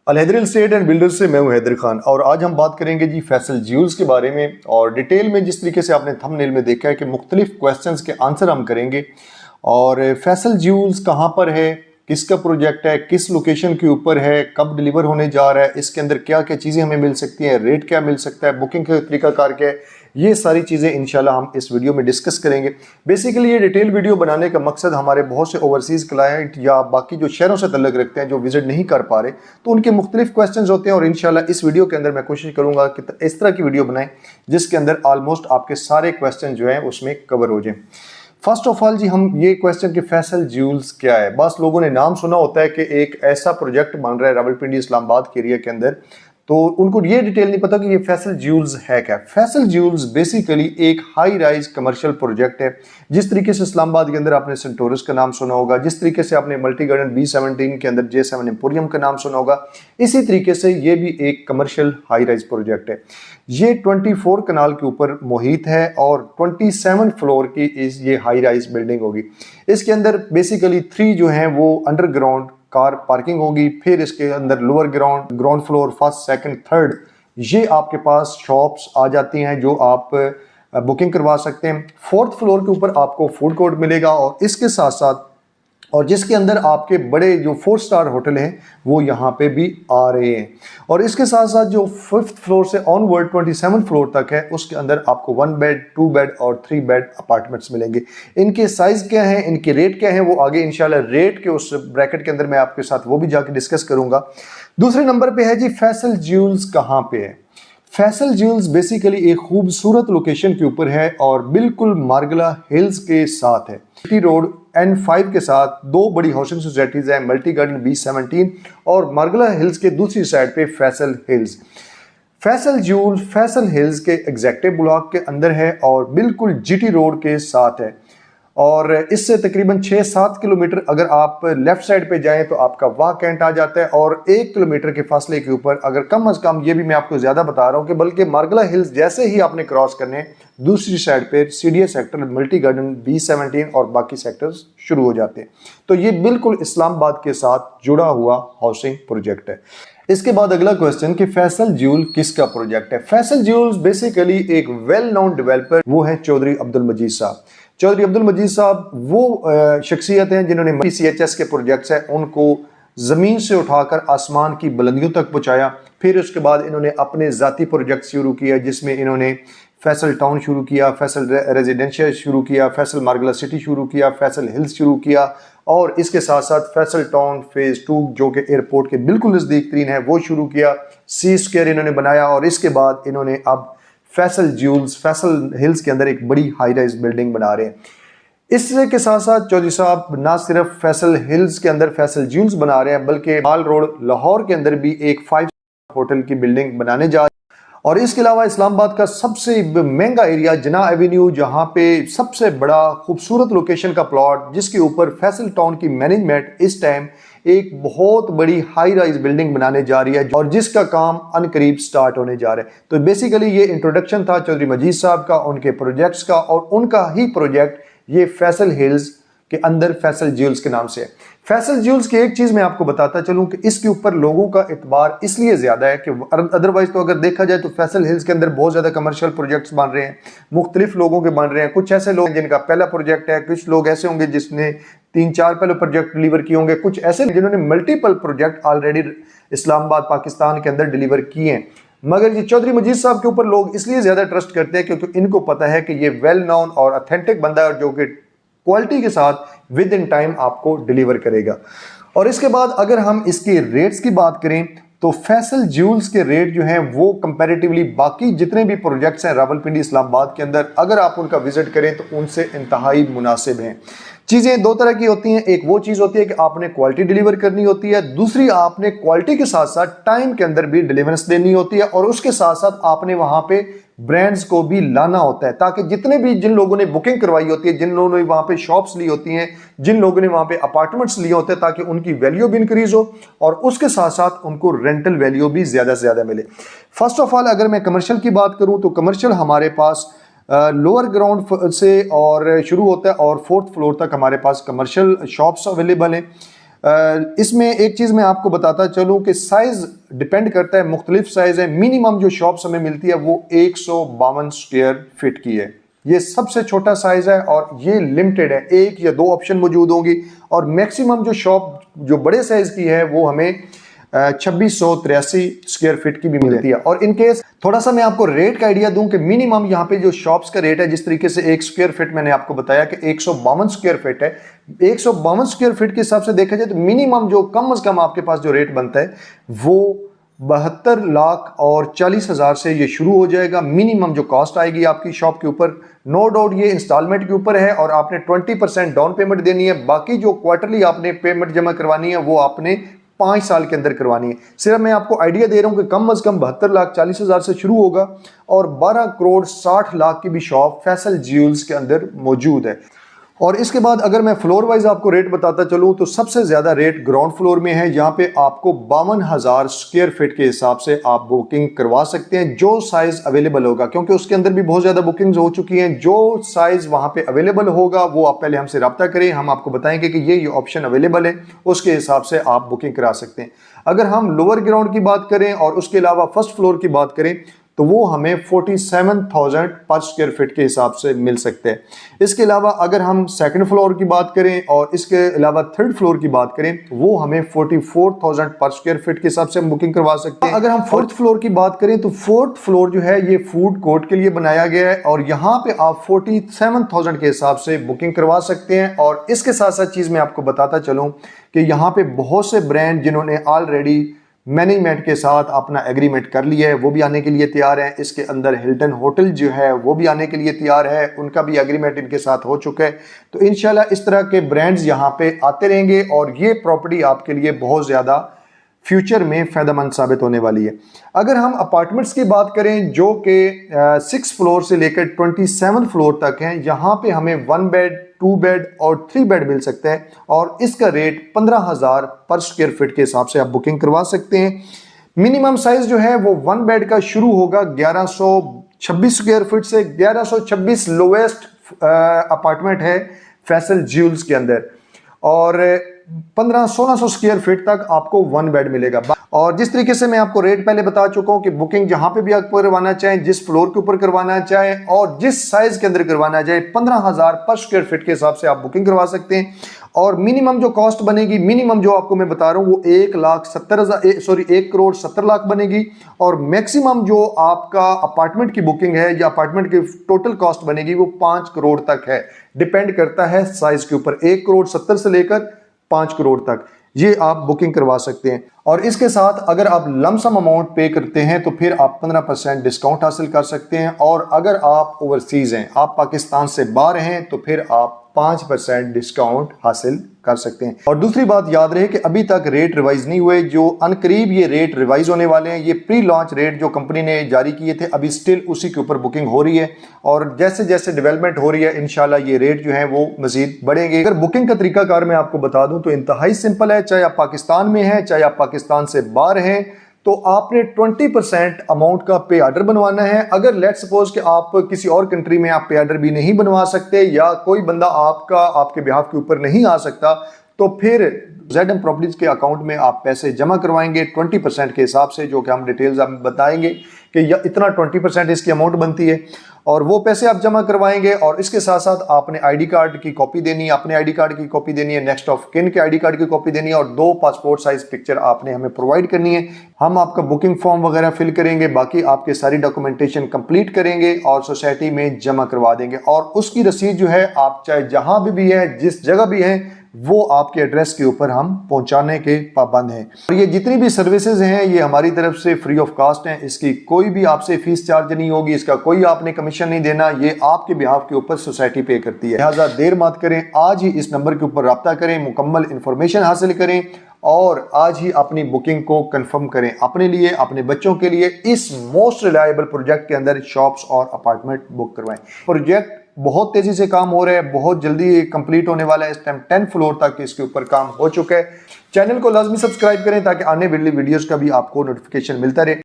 अलहदर state and builder से मैं हूं हैदर खान और आज हम बात करेंगे जी फैसल ज्यूल्स के बारे में। और डिटेल में जिस तरीके से आपने थंबनेल में देखा है कि मुख्तलिफ क्वेश्चंस के आंसर हम करेंगे। और फैसल ज्यूल्स कहाँ पर है, किसका प्रोजेक्ट है, किस लोकेशन के ऊपर है, कब डिलीवर होने जा रहा है, इसके अंदर क्या क्या चीज़ें हमें मिल सकती हैं, रेट क्या मिल सकता है, बुकिंग का तरीकाकार क्या है, ये सारी चीज़ें इंशाल्लाह हम इस वीडियो में डिस्कस करेंगे। बेसिकली ये डिटेल वीडियो बनाने का मकसद हमारे बहुत से ओवरसीज़ क्लाइंट या बाकी जो शहरों से तल्लुक़ रखते हैं जो विजिट नहीं कर पा रहे, तो उनके मुख्तलिफ क्वेश्चन होते हैं और इंशाल्लाह इस वीडियो के अंदर मैं कोशिश करूँगा कि इस तरह की वीडियो बनाएं जिसके अंदर ऑलमोस्ट आपके सारे क्वेश्चन जो हैं उसमें कवर हो जाएँ। फर्स्ट ऑफ ऑल जी हम ये क्वेश्चन कि फैसल ज्यूल्स क्या है, बस लोगों ने नाम सुना होता है कि एक ऐसा प्रोजेक्ट बन रहा है रावलपिंडी इस्लामाबाद के एरिया के अंदर, तो उनको ये डिटेल नहीं पता कि ये फैसल ज्यूल्स है क्या। फैसल ज्यूल्स बेसिकली एक हाई राइज कमर्शियल प्रोजेक्ट है। जिस तरीके से इस्लामाबाद के अंदर आपने सेंटोरस का नाम सुना होगा, जिस तरीके से आपने मल्टी गार्डन B17 के अंदर J7 एम्पोरियम का नाम सुना होगा, इसी तरीके से ये भी एक कमर्शियल हाई राइज प्रोजेक्ट है। ये 24 कनाल के ऊपर मोहित है और 27 फ्लोर की ये हाई राइज बिल्डिंग होगी। इसके अंदर बेसिकली 3 जो हैं वो अंडरग्राउंड कार पार्किंग होगी, फिर इसके अंदर lower ground floor, first, second, third, ये आपके पास शॉप्स आ जाती हैं जो आप बुकिंग करवा सकते हैं। फोर्थ फ्लोर के ऊपर आपको फूड कोर्ट मिलेगा और इसके साथ साथ और जिसके अंदर आपके बड़े जो 4 स्टार होटल हैं वो यहाँ पे भी आ रहे हैं। और इसके साथ साथ जो 5th फ्लोर से ऑनवर्ड 27 फ्लोर तक है उसके अंदर आपको 1 बेड, 2 बेड और 3 बेड अपार्टमेंट्स मिलेंगे। इनके साइज क्या हैं, इनके रेट क्या हैं, वो आगे इंशाल्लाह रेट के उस ब्रैकेट के अंदर मैं आपके साथ वो भी जाके डिस्कस करूंगा। दूसरे नंबर पे है जी फैसल ज्यूल्स कहाँ पे है। फैसल ज्यूल्स बेसिकली एक खूबसूरत लोकेशन के ऊपर है और बिल्कुल मार्गला हिल्स के साथ है। सिटी रोड N5 के साथ 2 बड़ी हाउसिंग सोसाइटीज हैं, मल्टी गार्डन B17 और मार्गला हिल्स के दूसरी साइड पे Faisal hills. Faisal Jules Faisal hills के एग्जेक्टिव ब्लॉक के अंदर है और बिल्कुल GT रोड के साथ है। और इससे तकरीबन 6-7 किलोमीटर अगर आप लेफ्ट साइड पे जाएं तो आपका वाह कैंट आ जाता है और 1 किलोमीटर के फासले के ऊपर अगर कम अज कम, ये भी मैं आपको ज़्यादा बता रहा हूं कि बल्कि मार्गला हिल्स जैसे ही आपने क्रॉस करने दूसरी साइड पे CDA sector, multi garden B17 और बाकी सेक्टर्स शुरू हो जाते हैं। तो ये बिल्कुल इस्लामाबाद के साथ जुड़ा हुआ हाउसिंग प्रोजेक्ट है। इसके बाद अगला क्वेश्चन कि फैसल ज्यूल किसका प्रोजेक्ट है। फैसल ज्यूल्स बेसिकली एक वेल नोन डेवलपर वो है चौधरी अब्दुल मजीद साहब। चौधरी अब्दुल मजीद साहब वो शख्सियत हैं जिन्होंने PCHS के प्रोजेक्ट्स हैं उनको ज़मीन से उठाकर आसमान की बुलंदियों तक पहुँचाया। फिर उसके बाद इन्होंने अपने ज़ाती प्रोजेक्ट शुरू किया जिसमें इन्होंने फैसल टाउन शुरू किया, फैसल रेजिडेंशियल शुरू किया, फैसल मार्गला सिटी शुरू किया, फैसल हिल्स शुरू किया और इसके साथ साथ फैसल टाउन फेज़ 2 जो कि एयरपोर्ट के बिल्कुल नज़दीक तरीन है वो शुरू किया। C-स्क्वायर इन्होंने बनाया और इसके बाद इन्होंने अब फैसल ज्यूल्स फैसल हिल्स के अंदर एक बड़ी हाई राइज बिल्डिंग बना रहे हैं। इसके साथ साथ चौधरी साहब ना सिर्फ फैसल हिल्स के अंदर फैसल ज्यूल्स बना रहे हैं बल्कि माल रोड लाहौर के अंदर भी एक 5 होटल की बिल्डिंग बनाने जा रहे हैं। और इसके अलावा इस्लामाबाद का सबसे महंगा एरिया जिन्ना एवेन्यू, जहां पे सबसे बड़ा खूबसूरत लोकेशन का प्लॉट जिसके ऊपर फैसल टाउन की मैनेजमेंट इस टाइम एक बहुत बड़ी हाई राइज बिल्डिंग बनाने जा रही है और जिसका काम अनकरीब स्टार्ट होने जा रहा है। तो बेसिकली ये इंट्रोडक्शन था चौधरी मजीद साहब का, उनके प्रोजेक्ट्स का, और उनका ही प्रोजेक्ट ये फैसल हिल्स के अंदर फैसल ज्यूल्स के नाम से है। फैसल ज्यूल्स की एक चीज मैं आपको बताता चलूं कि इसके ऊपर लोगों का इतबार इसलिए ज्यादा है कि अदरवाइज तो अगर देखा जाए तो फैसल हिल्स के अंदर बहुत ज्यादा कमर्शियल प्रोजेक्ट्स बन रहे हैं, मुख्तलिफ लोगों के बन रहे हैं। कुछ ऐसे लोग जिनका पहला प्रोजेक्ट है, कुछ लोग ऐसे होंगे जिसने 3-4 पहले प्रोजेक्ट डिलीवर किए होंगे, कुछ ऐसे जिन्होंने multiple project already Islamabad Pakistan के अंदर डिलीवर किए हैं। मगर ये चौधरी मजीद साहब के ऊपर लोग इसलिए ज्यादा ट्रस्ट करते हैं क्योंकि इनको पता है कि ये वेल नोन और ऑथेंटिक बंदा है जो कि क्वालिटी के साथ विद इन टाइम आपको डिलीवर करेगा। और इसके बाद अगर हम इसके रेट्स की बात करें तो फैसल ज्यूल्स के रेट जो हैं वो कंपैरेटिवली बाकी जितने भी प्रोजेक्ट्स हैं रावलपिंडी इस्लामाबाद के अंदर अगर आप उनका विजिट करें तो उनसे इंतहाई मुनासिब हैं। चीज़ें 2 तरह की होती हैं, एक वो चीज़ होती है कि आपने क्वालिटी डिलीवर करनी होती है, दूसरी आपने क्वालिटी के साथ साथ टाइम के अंदर भी डिलीवरेंस देनी होती है और उसके साथ साथ आपने वहाँ पे ब्रांड्स को भी लाना होता है ताकि जितने भी जिन लोगों ने बुकिंग करवाई होती है, जिन लोगों ने वहाँ पे शॉप्स ली होती हैं, जिन लोगों ने वहाँ पे अपार्टमेंट्स लिए होते हैं ताकि उनकी वैल्यू भी इंक्रीज हो और उसके साथ साथ उनको रेंटल वैल्यू भी ज़्यादा से ज़्यादा मिले। फर्स्ट ऑफ ऑल अगर मैं कमर्शियल की बात करूँ तो कमर्शियल हमारे पास लोअर ग्राउंड से और शुरू होता है और 4th फ्लोर तक हमारे पास कमर्शियल शॉप्स अवेलेबल हैं। इसमें एक चीज़ मैं आपको बताता चलूँ कि साइज़ डिपेंड करता है, मुख्तलिफ साइज़ है। मिनिमम जो शॉप्स हमें मिलती है वो 152 स्क्वायर फीट की है, ये सबसे छोटा साइज़ है और ये लिमिटेड है, एक या दो ऑप्शन मौजूद होंगी। और मैक्सिमम जो शॉप जो बड़े साइज़ की है वो हमें 2683 स्क्वायर फीट की भी मिलती है। और इनकेस थोड़ा सा मैं आपको रेट का आइडिया दूं कि मिनिमम यहाँ पे जो शॉप्स का रेट है, जिस तरीके से एक स्क्वायर फीट मैंने आपको बताया कि 152 स्क्वायर फीट है, 152 स्क्वायर फीट के हिसाब से देखा जाए तो मिनिमम जो कम अज कम आपके पास जो रेट बनता है वो 72,40,000 से ये शुरू हो जाएगा। मिनिमम जो कॉस्ट आएगी आपकी शॉप के ऊपर, नो डाउट ये इंस्टॉलमेंट के ऊपर है और आपने 20% डाउन पेमेंट देनी है। बाकी जो क्वार्टरली आपने पेमेंट जमा करवानी है वो आपने 5 साल के अंदर करवानी है। सिर्फ मैं आपको आइडिया दे रहा हूं कि कम अज कम 72,40,000 से शुरू होगा और 12 करोड़ 60 लाख की भी शॉप फैसल ज्वेल्स के अंदर मौजूद है। और इसके बाद अगर मैं फ्लोर वाइज आपको रेट बताता चलूं तो सबसे ज्यादा रेट ग्राउंड फ्लोर में है। यहाँ पे आपको 52,000 स्क्वायर फीट के हिसाब से आप बुकिंग करवा सकते हैं, जो साइज अवेलेबल होगा, क्योंकि उसके अंदर भी बहुत ज्यादा बुकिंग्स हो चुकी हैं। जो साइज वहां पे अवेलेबल होगा वो आप पहले हमसे रब्ता करें, हम आपको बताएंगे कि ये ऑप्शन अवेलेबल है, उसके हिसाब से आप बुकिंग करा सकते हैं। अगर हम लोअर ग्राउंड की बात करें और उसके अलावा फर्स्ट फ्लोर की बात करें तो वो हमें 47,000 पर स्क्वायर फीट के हिसाब से मिल सकते हैं। इसके अलावा अगर हम सेकंड फ्लोर की बात करें और इसके अलावा थर्ड फ्लोर की बात करें वो हमें 44,000 पर स्क्वायर फीट के हिसाब से हम बुकिंग करवा सकते हैं। अगर हम फोर्थ फ्लोर की बात करें तो फोर्थ फ्लोर जो है ये फूड कोर्ट के लिए बनाया गया है और यहाँ पे आप 47,000 के हिसाब से बुकिंग करवा सकते हैं। और इसके साथ साथ चीज मैं आपको बताता चलूँ कि यहाँ पे बहुत से ब्रांड जिन्होंने ऑलरेडी मैनेजमेंट के साथ अपना एग्रीमेंट कर लिया है वो भी आने के लिए तैयार है। इसके अंदर हिल्टन होटल जो है वो भी आने के लिए तैयार है, उनका भी एग्रीमेंट इनके साथ हो चुका है। तो इंशाल्लाह इस तरह के ब्रांड्स यहाँ पे आते रहेंगे और ये प्रॉपर्टी आपके लिए बहुत ज़्यादा फ्यूचर में फ़ायदेमंद साबित होने वाली है। अगर हम अपार्टमेंट्स की बात करें जो कि 6 फ्लोर से लेकर 27 फ्लोर तक हैं, यहाँ पे हमें 1 बेड 2 बेड और 3 बेड मिल सकता है और इसका रेट 15,000 पर स्क्वायर फीट के हिसाब से आप बुकिंग करवा सकते हैं। मिनिमम साइज जो है वो 1 बेड का शुरू होगा 1126 स्क्वायर फीट से। 1126 लोवेस्ट अपार्टमेंट है फैसल ज्वेल्स के अंदर और 1500-1600 स्क्वायर फीट तक आपको 1 बेड मिलेगा। और जिस तरीके से मैं आपको रेट पहले बता चुका हूं कि बुकिंग जहां पे भी आप करवाना चाहें, जिस फ्लोर के ऊपर करवाना चाहें और जिस साइज के अंदर करवाना चाहें, 15,000 पर स्क्वायर फीट के हिसाब से आप बुकिंग करवा सकते हैं। और मिनिमम जो कॉस्ट बनेगी, मिनिमम जो आपको मैं बता रहा हूं वो 1 करोड़ 70 लाख बनेगी और मैक्सिमम जो आपका अपार्टमेंट की बुकिंग है या अपार्टमेंट की टोटल कॉस्ट बनेगी वो 5 करोड़ तक है। डिपेंड करता है साइज के ऊपर, 1 करोड़ 70 से लेकर 5 करोड़ तक ये आप बुकिंग करवा सकते हैं। और इसके साथ अगर आप लमसम अमाउंट पे करते हैं तो फिर आप 15% डिस्काउंट हासिल कर सकते हैं। और अगर आप ओवरसीज हैं, आप पाकिस्तान से बाहर हैं, तो फिर आप 5% डिस्काउंट हासिल कर सकते हैं। और दूसरी बात याद रहे कि अभी तक रेट रिवाइज नहीं हुए, जो अनकरीब ये रेट रिवाइज होने वाले हैं। ये प्री लॉन्च रेट जो कंपनी ने जारी किए थे अभी स्टिल उसी के ऊपर बुकिंग हो रही है और जैसे जैसे डेवलपमेंट हो रही है इंशाल्लाह ये रेट जो है वो मजीद बढ़ेंगे। अगर बुकिंग का तरीकाकार मैं आपको बता दूं तो इंतहाई सिंपल है। चाहे आप पाकिस्तान में हैं, चाहे आप पाकिस्तान से बाहर हैं, तो आपने 20% अमाउंट का पे ऑर्डर बनवाना है। अगर लेट सपोज कि आप किसी और कंट्री में आप पे ऑर्डर भी नहीं बनवा सकते या कोई बंदा आपके बिहाफ के ऊपर नहीं आ सकता, तो फिर ZM प्रॉपर्टीज के अकाउंट में आप पैसे जमा करवाएंगे 20% के हिसाब से, जो कि हम डिटेल्स आप बताएंगे कि इतना 20% इसकी अमाउंट बनती है और वो पैसे आप जमा करवाएंगे। और इसके साथ साथ आपने आईडी कार्ड की कॉपी देनी है, अपने आईडी कार्ड की कॉपी देनी है, नेक्स्ट ऑफ किन के आईडी कार्ड की कॉपी देनी है और 2 पासपोर्ट साइज पिक्चर आपने हमें प्रोवाइड करनी है। हम आपका बुकिंग फॉर्म वगैरह फिल करेंगे, बाकी आपके सारी डॉक्यूमेंटेशन कंप्लीट करेंगे और सोसाइटी में जमा करवा देंगे। और उसकी रसीद जो है आप चाहे जहां भी है, जिस जगह भी है, वो आपके एड्रेस के ऊपर हम पहुंचाने के पाबंद हैं। और ये जितनी भी सर्विसेज हैं ये हमारी तरफ से फ्री ऑफ कास्ट हैं, इसकी कोई भी आपसे फीस चार्ज नहीं होगी, इसका कोई आपने कमीशन नहीं देना, ये आपके बिहाफ के ऊपर सोसाइटी पे करती है। लिहाजा देर मत करें, आज ही इस नंबर के ऊपर रब्ता करें, मुकम्मल इंफॉर्मेशन हासिल करें और आज ही अपनी बुकिंग को कंफर्म करें अपने लिए, अपने बच्चों के लिए। इस मोस्ट रिलायबल प्रोजेक्ट के अंदर शॉप्स और अपार्टमेंट बुक करवाएं। प्रोजेक्ट बहुत तेजी से काम हो रहा है, बहुत जल्दी कंप्लीट होने वाला है। इस टाइम 10 फ्लोर तक इसके ऊपर काम हो चुका है। चैनल को लाजमी सब्सक्राइब करें ताकि आने वाली वीडियोस का भी आपको नोटिफिकेशन मिलता रहे।